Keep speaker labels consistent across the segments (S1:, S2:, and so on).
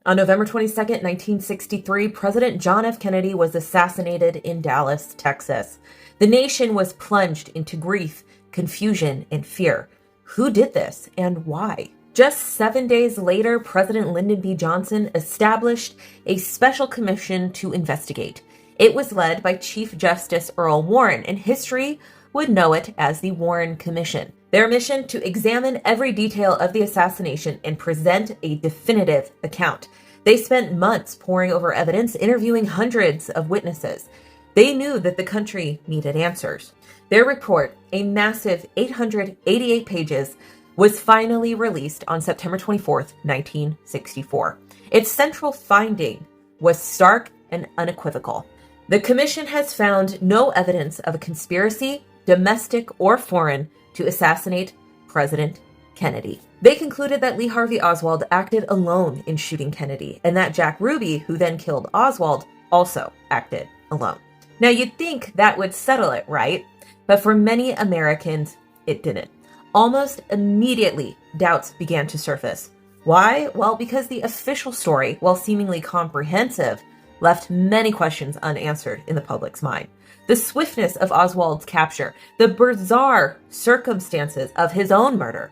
S1: On November 22nd, 1963, President John F. Kennedy was assassinated in Dallas, Texas. The nation was plunged into grief, confusion, and fear. Who did this and why? Just 7 days later, President Lyndon B. Johnson established a special commission to investigate. It was led by Chief Justice Earl Warren, and history would know it as the Warren Commission. Their mission to examine every detail of the assassination and present a definitive account. They spent months poring over evidence, interviewing hundreds of witnesses. They knew that the country needed answers. Their report, a massive 888 pages, was finally released on September 24th, 1964. Its central finding was stark and unequivocal. The commission has found no evidence of a conspiracy, domestic or foreign, to assassinate President Kennedy. They concluded that Lee Harvey Oswald acted alone in shooting Kennedy, and that Jack Ruby, who then killed Oswald, also acted alone. Now, you'd think that would settle it, right? But for many Americans, it didn't. Almost immediately, doubts began to surface. Why? Well, because the official story, while seemingly comprehensive, left many questions unanswered in the public's mind. The swiftness of Oswald's capture, the bizarre circumstances of his own murder,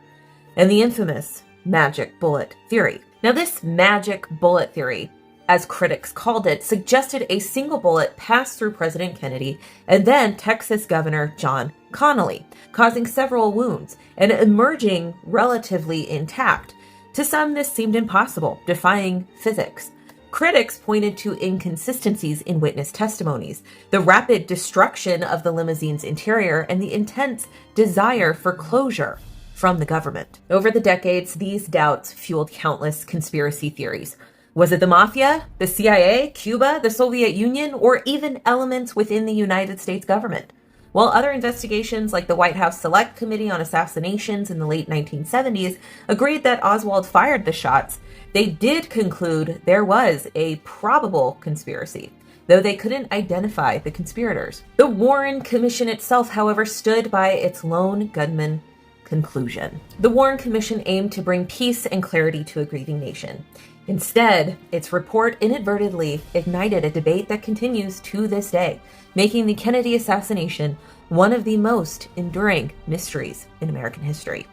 S1: and the infamous magic bullet theory. Now, this magic bullet theory, as critics called it, suggested a single bullet passed through President Kennedy and then Texas Governor John Connally, causing several wounds and emerging relatively intact. To some, this seemed impossible, defying physics. Critics pointed to inconsistencies in witness testimonies, the rapid destruction of the limousine's interior, and the intense desire for closure from the government. Over the decades, these doubts fueled countless conspiracy theories. Was it the mafia, the CIA, Cuba, the Soviet Union, or even elements within the United States government? While other investigations, like the White House Select Committee on Assassinations in the late 1970s, agreed that Oswald fired the shots, they did conclude there was a probable conspiracy, though they couldn't identify the conspirators. The Warren Commission itself, however, stood by its lone gunman conclusion. The Warren Commission aimed to bring peace and clarity to a grieving nation. Instead, its report inadvertently ignited a debate that continues to this day, making the Kennedy assassination one of the most enduring mysteries in American history.